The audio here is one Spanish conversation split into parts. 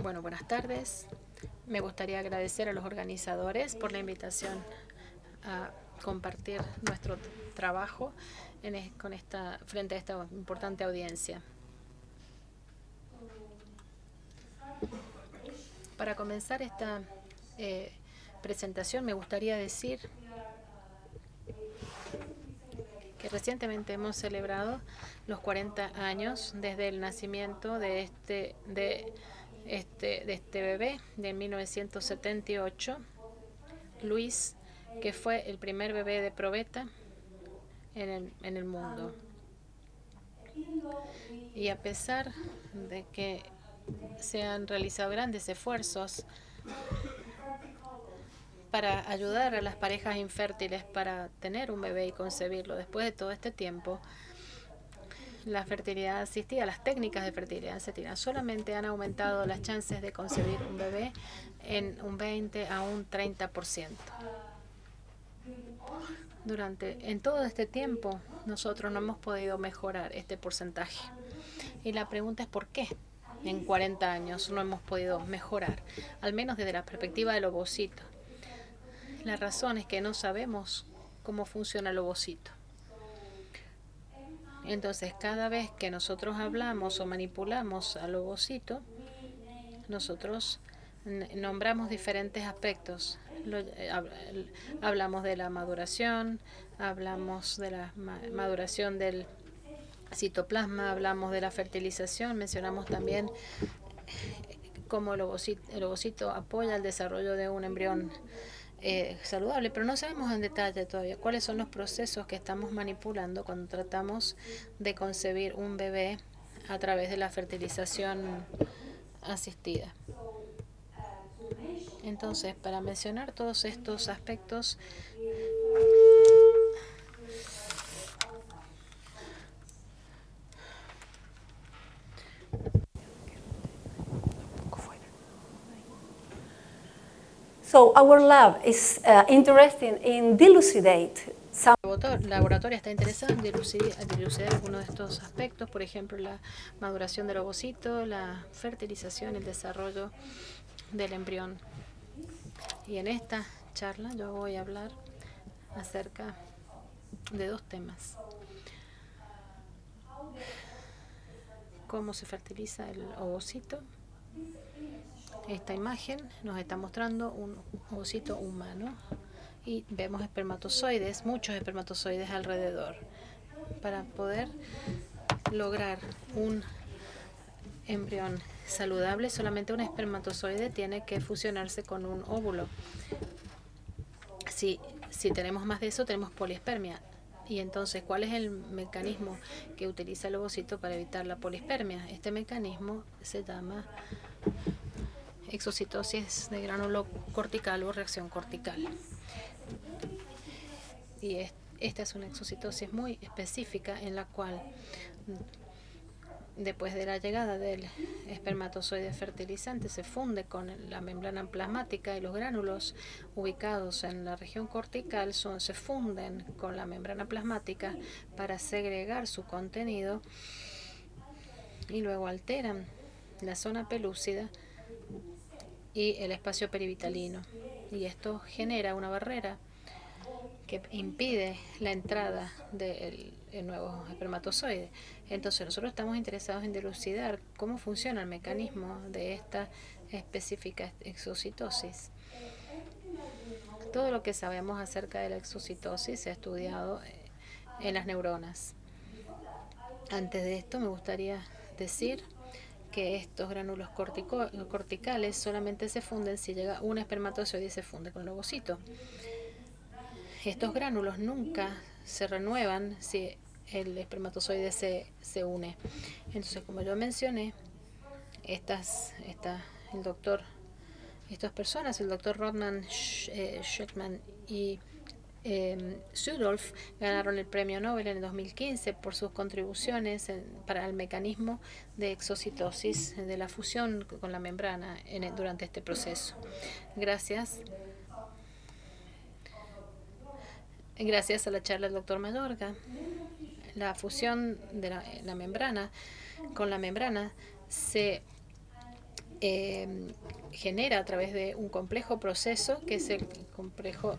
Bueno, buenas tardes. Me gustaría agradecer a los organizadores por la invitación a compartir nuestro trabajo frente a esta importante audiencia. Para comenzar esta presentación, me gustaría decir que recientemente hemos celebrado los 40 años desde el nacimiento de este bebé de 1978, Luis, que fue el primer bebé de probeta en el mundo. Y a pesar de que se han realizado grandes esfuerzos para ayudar a las parejas infértiles para tener un bebé y concebirlo, después de todo este tiempo, la fertilidad asistida, las técnicas de fertilidad asistida solamente han aumentado las chances de concebir un bebé en un 20 a un 30%. En todo este tiempo, nosotros no hemos podido mejorar este porcentaje. Y la pregunta es ¿por qué? En 40 años no hemos podido mejorar, al menos desde la perspectiva del ovocito. La razón es que no sabemos cómo funciona el ovocito. Entonces, cada vez que nosotros hablamos o manipulamos al ovocito, nosotros nombramos diferentes aspectos. Hablamos de la maduración, hablamos de la maduración del citoplasma, hablamos de la fertilización, mencionamos también cómo el ovocito apoya el desarrollo de un embrión saludable, pero no sabemos en detalle todavía cuáles son los procesos que estamos manipulando cuando tratamos de concebir un bebé a través de la fertilización asistida. Entonces, para mencionar todos estos aspectos, So our lab is interested in dilucidate some. El laboratorio está interesado en dilucidar algunos de estos aspectos, por ejemplo, la maduración del ovocito, la fertilización, el desarrollo del embrión. Y en esta charla yo voy a hablar acerca de dos temas. Cómo se fertiliza el ovocito. Esta imagen nos está mostrando un ovocito humano y vemos espermatozoides, muchos espermatozoides alrededor. Para poder lograr un embrión saludable, solamente un espermatozoide tiene que fusionarse con un óvulo. Si tenemos más de eso, tenemos polispermia. Y entonces, ¿cuál es el mecanismo que utiliza el ovocito para evitar la polispermia? Este mecanismo se llama exocitosis de gránulo cortical o reacción cortical. Y esta es una exocitosis muy específica en la cual, después de la llegada del espermatozoide fertilizante, se funde con la membrana plasmática y los gránulos ubicados en la región cortical se funden con la membrana plasmática para segregar su contenido y luego alteran la zona pelúcida y el espacio perivitalino. Y esto genera una barrera que impide la entrada del nuevo espermatozoide. Entonces nosotros estamos interesados en dilucidar cómo funciona el mecanismo de esta específica exocitosis. Todo lo que sabemos acerca de la exocitosis se ha estudiado en las neuronas. Antes de esto me gustaría decir que estos gránulos corticales solamente se funden si llega un espermatozoide y se funde con el ovocito. Estos gránulos nunca se renuevan si el espermatozoide se une. Entonces, como yo mencioné, estas personas, el doctor Rodman Schulman y Sudolf, ganaron el premio Nobel en el 2015 por sus contribuciones para el mecanismo de exocitosis, de la fusión con la membrana durante este proceso. Gracias a la charla del doctor Mayorga, la fusión de la membrana con la membrana se genera a través de un complejo proceso que es el complejo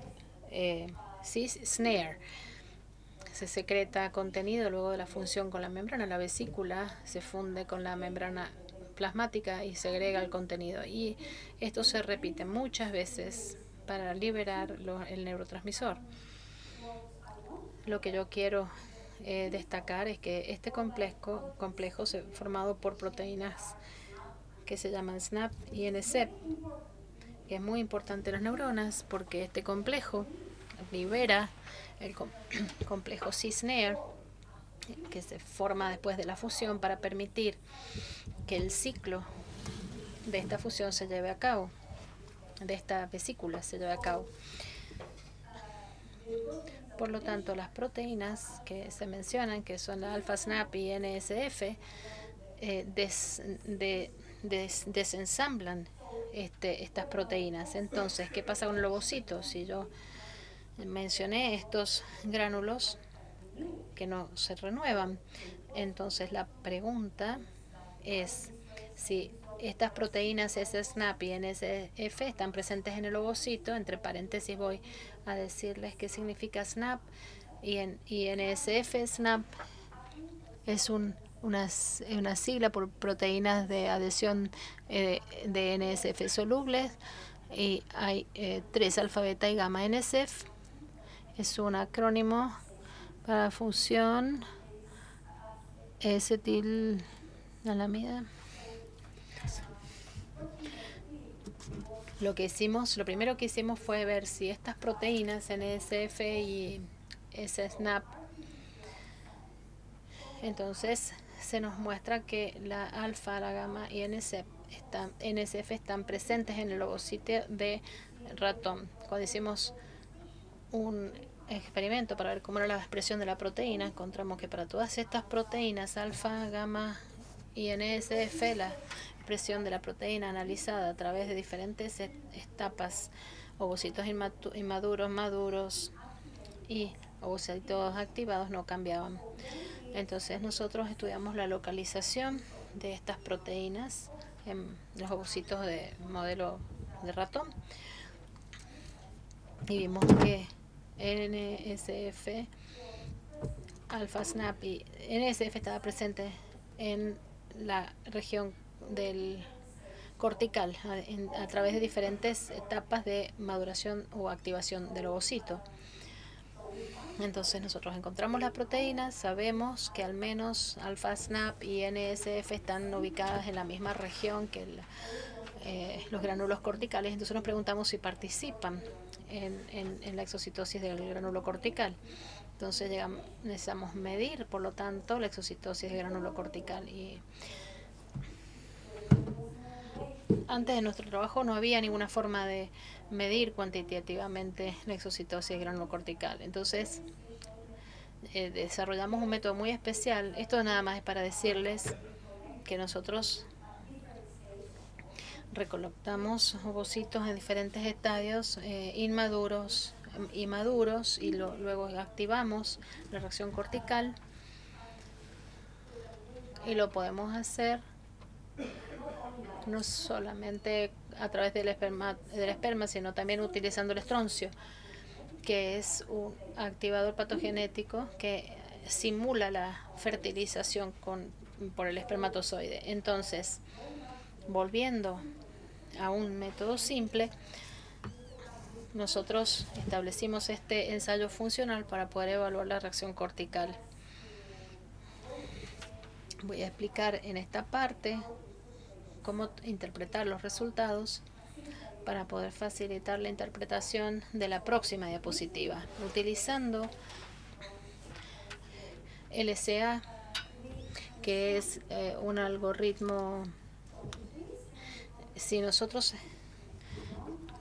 cis-SNARE. Se secreta contenido luego de la función con la membrana. La vesícula se funde con la membrana plasmática y segrega el contenido. Y esto se repite muchas veces para liberar el neurotransmisor. Lo que yo quiero destacar es que este complejo es formado por proteínas que se llaman SNAP y NSEP, que es muy importante en las neuronas porque este complejo libera el complejo cis-SNARE, que se forma después de la fusión para permitir que el ciclo de esta fusión se lleve a cabo, de esta vesícula se lleve a cabo. Por lo tanto, las proteínas que se mencionan, que son la alfa-SNAP y NSF, desensamblan estas proteínas. Entonces, ¿qué pasa con el ovocito? Si yo mencioné estos gránulos que no se renuevan, entonces la pregunta es si estas proteínas SNAP y NSF están presentes en el ovocito. Entre paréntesis voy a decirles qué significa SNAP y NSF. SNAP es una sigla por proteínas de adhesión de NSF solubles, y hay 3 alfa, beta y gamma. NSF es un acrónimo para función acetilalamida. Lo primero que hicimos fue ver si estas proteínas NSF y SNAP, entonces se nos muestra que la alfa, la gamma y NSF están presentes en el ovocito de ratón. Cuando hicimos un experimento para ver cómo era la expresión de la proteína, encontramos que para todas estas proteínas, alfa, gamma y NSF, la expresión de la proteína analizada a través de diferentes etapas, ovocitos inmaduros, maduros y ovocitos activados, no cambiaban. Entonces nosotros estudiamos la localización de estas proteínas en los ovocitos de modelo de ratón y vimos que NSF, alfa, SNAP y NSF estaba presente en la región del cortical a través de diferentes etapas de maduración o activación del ovocito. Entonces nosotros encontramos las proteínas, sabemos que al menos alfa, SNAP y NSF están ubicadas en la misma región que los gránulos corticales. Entonces nos preguntamos si participan en la exocitosis del gránulo cortical. Entonces necesitamos medir, por lo tanto, la exocitosis del gránulo cortical. Y antes de nuestro trabajo no había ninguna forma de medir cuantitativamente la exocitosis del gránulo cortical. Entonces desarrollamos un método muy especial. Esto nada más es para decirles que nosotros recolectamos ovocitos en diferentes estadios, inmaduros y maduros, y luego activamos la reacción cortical, y lo podemos hacer no solamente a través del esperma, sino también utilizando el estroncio, que es un activador patogenético que simula la fertilización por el espermatozoide. Entonces, volviendo a un método simple, nosotros establecimos este ensayo funcional para poder evaluar la reacción cortical. Voy a explicar en esta parte cómo interpretar los resultados para poder facilitar la interpretación de la próxima diapositiva. Utilizando LSA, que es un algoritmo. Si nosotros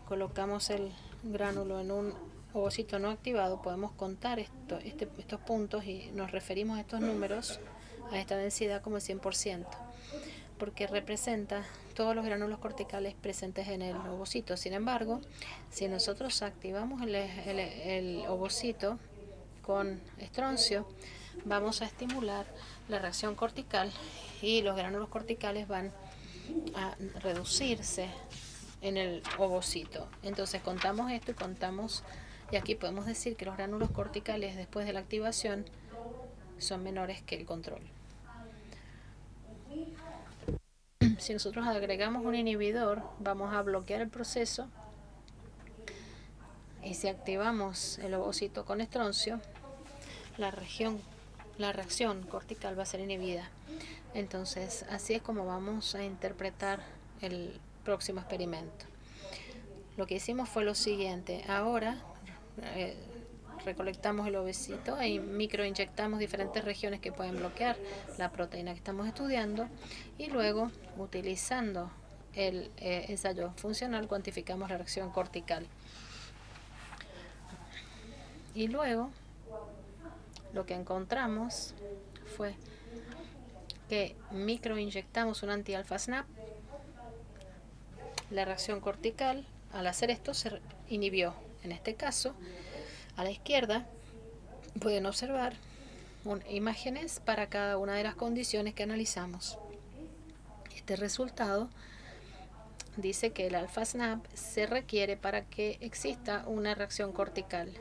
colocamos el gránulo en un ovocito no activado, podemos contar estos puntos y nos referimos a estos números, a esta densidad, como el 100%, porque representa todos los gránulos corticales presentes en el ovocito. Sin embargo, si nosotros activamos el ovocito con estroncio, vamos a estimular la reacción cortical y los gránulos corticales van a reducirse en el ovocito. Entonces contamos esto y aquí podemos decir que los gránulos corticales después de la activación son menores que el control. Si nosotros agregamos un inhibidor, vamos a bloquear el proceso, y si activamos el ovocito con estroncio, la reacción cortical va a ser inhibida. Entonces, así es como vamos a interpretar el próximo experimento. Lo que hicimos fue lo siguiente. Ahora recolectamos el ovocito y microinyectamos diferentes regiones que pueden bloquear la proteína que estamos estudiando, y luego, utilizando el ensayo funcional, cuantificamos la reacción cortical. Y luego, lo que encontramos fue que microinyectamos un anti-alpha-SNAP. La reacción cortical, al hacer esto, se inhibió. En este caso, a la izquierda, pueden observar imágenes para cada una de las condiciones que analizamos. Este resultado dice que el alpha-SNAP se requiere para que exista una reacción cortical.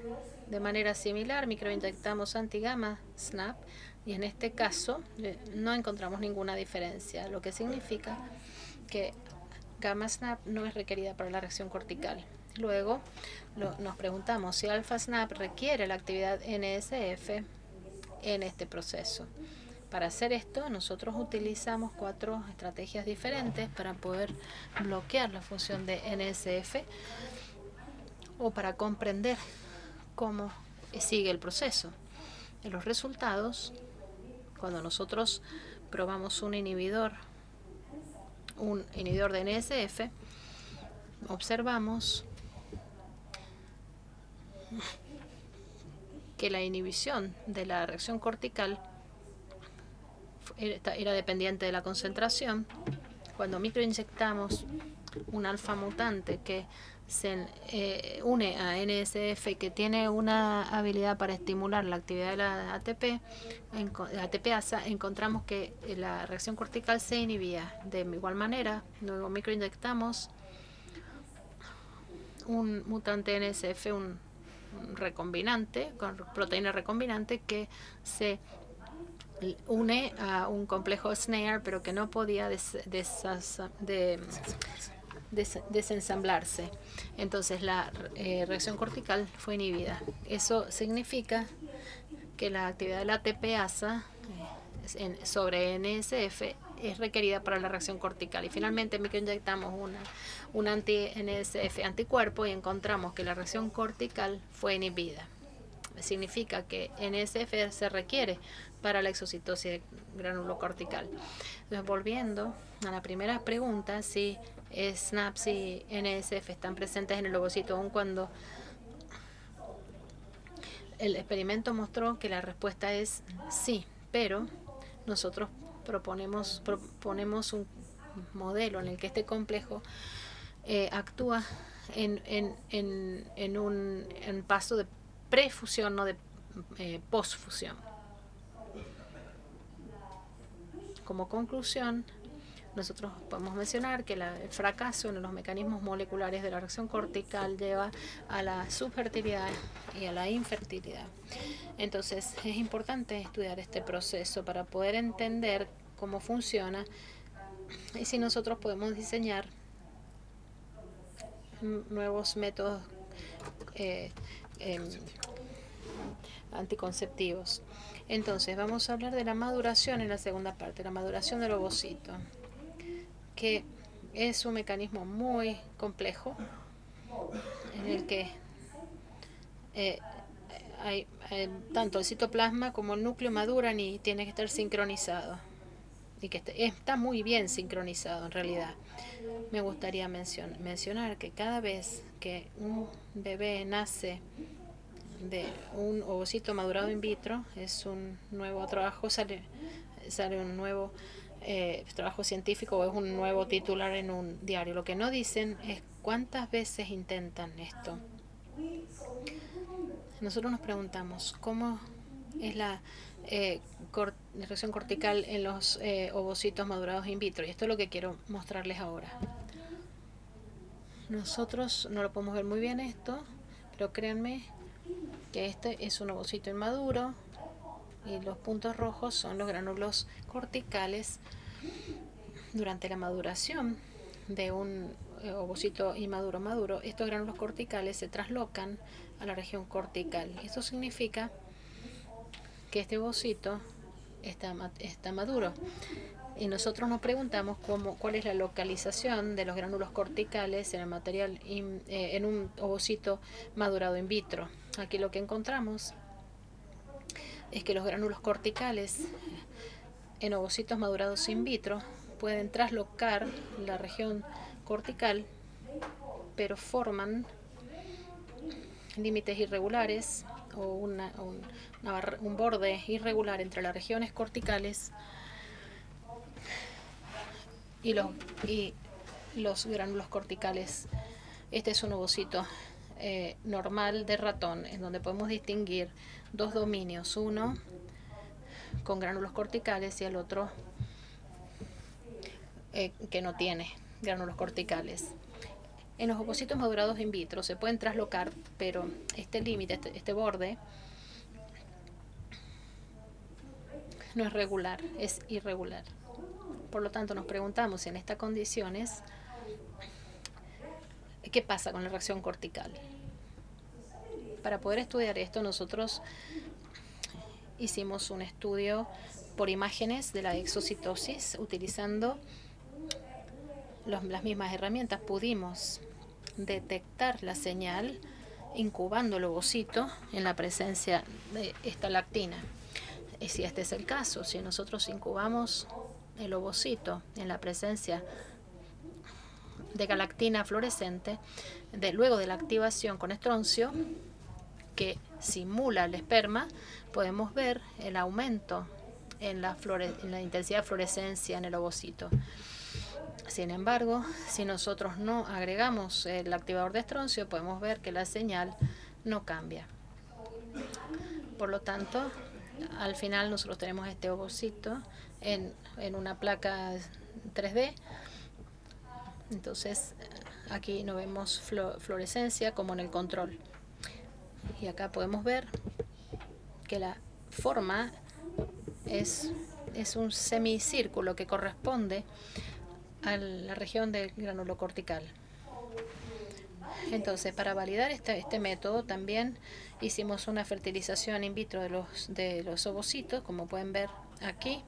De manera similar, microinyectamos anti-gamma-SNAP y en este caso no encontramos ninguna diferencia, lo que significa que gamma-SNAP no es requerida para la reacción cortical. Luego nos preguntamos si alpha-SNAP requiere la actividad NSF en este proceso. Para hacer esto, nosotros utilizamos 4 estrategias diferentes para poder bloquear la función de NSF o para comprender cómo sigue el proceso. En los resultados, cuando nosotros probamos un inhibidor de NSF, observamos que la inhibición de la reacción cortical era dependiente de la concentración. Cuando microinyectamos un alfa mutante que se une a NSF, que tiene una habilidad para estimular la actividad de la ATPasa, encontramos que la reacción cortical se inhibía. De igual manera, luego microinyectamos un mutante NSF, un recombinante, con proteína recombinante que se une a un complejo SNARE, pero que no podía desensamblarse. Entonces la reacción cortical fue inhibida. Eso significa que la actividad de la ATPasa sobre NSF es requerida para la reacción cortical. Y finalmente microinyectamos un anti-NSF anticuerpo y encontramos que la reacción cortical fue inhibida. Significa que NSF se requiere para la exocitosis granulo cortical. Entonces, volviendo a la primera pregunta, si SNAPs y NSF están presentes en el ovocito aun cuando el experimento mostró que la respuesta es sí, pero nosotros proponemos un modelo en el que este complejo actúa en un paso de prefusión, no de posfusión. Como conclusión, nosotros podemos mencionar que el fracaso en los mecanismos moleculares de la reacción cortical lleva a la subfertilidad y a la infertilidad. Entonces, es importante estudiar este proceso para poder entender cómo funciona y si nosotros podemos diseñar nuevos métodos anticonceptivos. Entonces, vamos a hablar de la maduración en la segunda parte, la maduración del ovocito, que es un mecanismo muy complejo en el que tanto el citoplasma como el núcleo maduran y tiene que estar sincronizado, y que está muy bien sincronizado en realidad. Me gustaría mencionar que cada vez que un bebé nace de un ovocito madurado in vitro, es un nuevo trabajo, sale un nuevo trabajo científico o es un nuevo titular en un diario. Lo que no dicen es cuántas veces intentan esto. Nosotros nos preguntamos cómo es la reacción cortical en los ovocitos madurados in vitro. Y esto es lo que quiero mostrarles ahora. Nosotros no lo podemos ver muy bien esto, pero créanme que este es un ovocito inmaduro y los puntos rojos son los gránulos corticales durante la maduración de un ovocito inmaduro maduro. Estos gránulos corticales se traslocan a la región cortical. Esto significa que este ovocito está maduro. Y nosotros nos preguntamos cuál es la localización de los gránulos corticales en el material en un ovocito madurado in vitro. Aquí lo que encontramos es que los gránulos corticales en ovocitos madurados in vitro pueden traslocar la región cortical, pero forman límites irregulares o un borde irregular entre las regiones corticales y los gránulos corticales. Este es un ovocito normal de ratón, en donde podemos distinguir dos dominios, uno con gránulos corticales y el otro que no tiene gránulos corticales. En los ovocitos madurados in vitro se pueden traslocar, pero este límite, este borde, no es regular, es irregular. Por lo tanto, nos preguntamos si en estas condiciones, ¿qué pasa con la reacción cortical? Para poder estudiar esto, nosotros hicimos un estudio por imágenes de la exocitosis utilizando las mismas herramientas. Pudimos detectar la señal incubando el ovocito en la presencia de esta lactina. Y si este es el caso, si nosotros incubamos el ovocito en la presencia de galactina fluorescente, luego de la activación con estroncio, que simula el esperma, podemos ver el aumento en la intensidad de fluorescencia en el ovocito. Sin embargo, si nosotros no agregamos el activador de estroncio, podemos ver que la señal no cambia. Por lo tanto, al final nosotros tenemos este ovocito en una placa 3D. Entonces, aquí no vemos fluorescencia como en el control. Y acá podemos ver que la forma es un semicírculo que corresponde a la región del gránulo cortical. Entonces, para validar este método, también hicimos una fertilización in vitro de los ovocitos, como pueden ver aquí.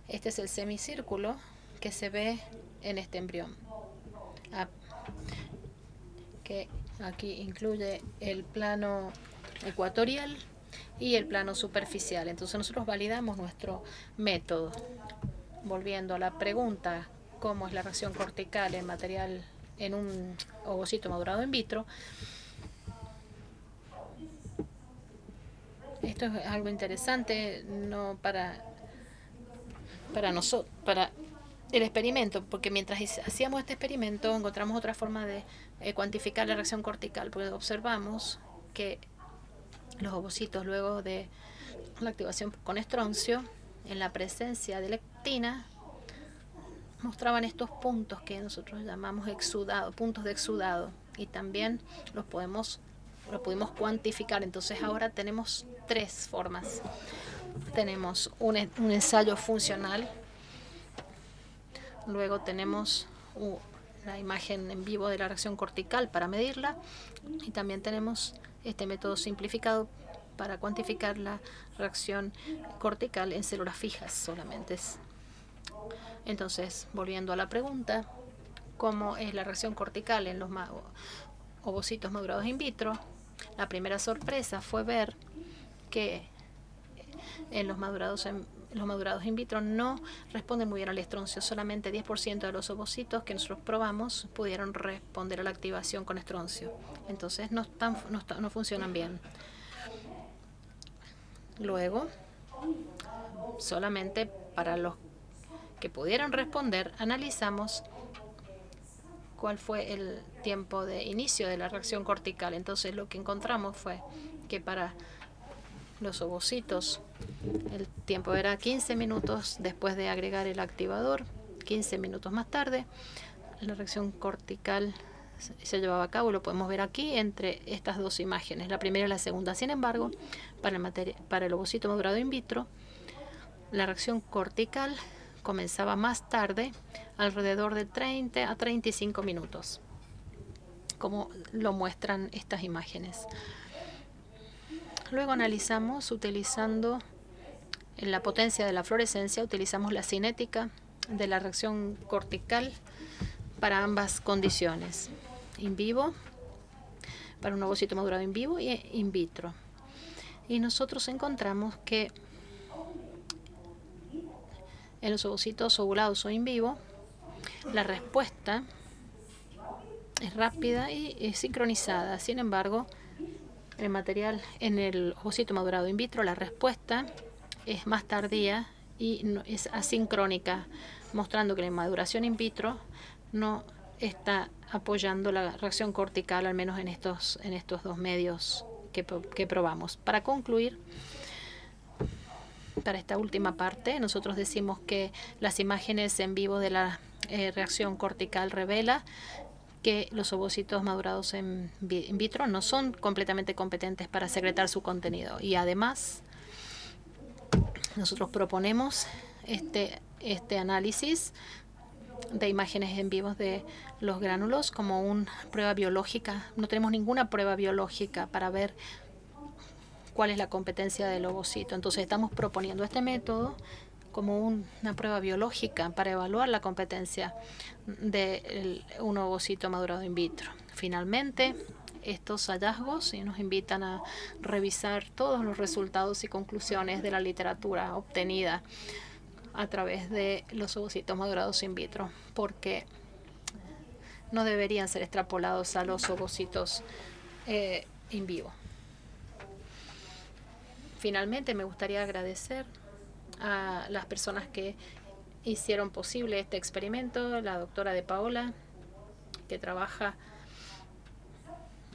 Este es el semicírculo que se ve en este embrión, que aquí incluye el plano ecuatorial y el plano superficial. Entonces nosotros validamos nuestro método. Volviendo a la pregunta, ¿cómo es la reacción cortical en material en un ovocito madurado in vitro? Esto es algo interesante, no para nosotros, para el experimento, porque mientras hacíamos este experimento encontramos otra forma de cuantificar la reacción cortical, porque observamos que los ovocitos, luego de la activación con estroncio, en la presencia de lectina, mostraban estos puntos que nosotros llamamos exudado, puntos de exudado, y también los pudimos cuantificar. Entonces ahora tenemos tres formas. Tenemos un ensayo funcional, luego tenemos la imagen en vivo de la reacción cortical para medirla, y también tenemos este método simplificado para cuantificar la reacción cortical en células fijas solamente. Entonces, volviendo a la pregunta, ¿cómo es la reacción cortical en los ovocitos madurados in vitro? La primera sorpresa fue ver que en los madurados in vitro no responden muy bien al estroncio. Solamente 10% de los ovocitos que nosotros probamos pudieron responder a la activación con estroncio. Entonces no funcionan bien. Luego, solamente para los que pudieron responder, analizamos cuál fue el tiempo de inicio de la reacción cortical. Entonces lo que encontramos fue que para los ovocitos. El tiempo era 15 minutos después de agregar el activador. 15 minutos más tarde, la reacción cortical se llevaba a cabo. Lo podemos ver aquí entre estas dos imágenes, la primera y la segunda. Sin embargo, para el ovocito madurado in vitro, la reacción cortical comenzaba más tarde, alrededor de 30 a 35 minutos, como lo muestran estas imágenes. Luego analizamos utilizando la potencia de la fluorescencia, utilizamos la cinética de la reacción cortical para ambas condiciones, in vivo, para un ovocito madurado in vivo y in vitro. Y nosotros encontramos que en los ovocitos ovulados o in vivo, la respuesta es rápida y sincronizada. Sin embargo, en el ovocito madurado in vitro, la respuesta es más tardía y es asincrónica, mostrando que la maduración in vitro no está apoyando la reacción cortical, al menos en estos dos medios que probamos. Para concluir, para esta última parte, nosotros decimos que las imágenes en vivo de la reacción cortical revela que los ovocitos madurados in vitro no son completamente competentes para secretar su contenido. Y además, nosotros proponemos este análisis de imágenes en vivos de los gránulos como una prueba biológica. No tenemos ninguna prueba biológica para ver cuál es la competencia del ovocito. Entonces estamos proponiendo este método como una prueba biológica para evaluar la competencia de un ovocito madurado in vitro. Finalmente, estos hallazgos nos invitan a revisar todos los resultados y conclusiones de la literatura obtenida a través de los ovocitos madurados in vitro, porque no deberían ser extrapolados a los ovocitos in vivo. Finalmente, me gustaría agradecer a las personas que hicieron posible este experimento, la doctora De Paola, que trabaja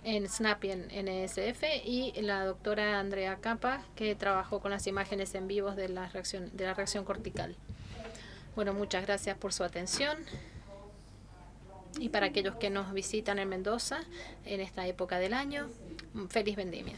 en SNAP y en NSF, y la doctora Andrea Capa, que trabajó con las imágenes en vivos de la reacción cortical. Bueno, muchas gracias por su atención. Y para aquellos que nos visitan en Mendoza en esta época del año, feliz vendimia.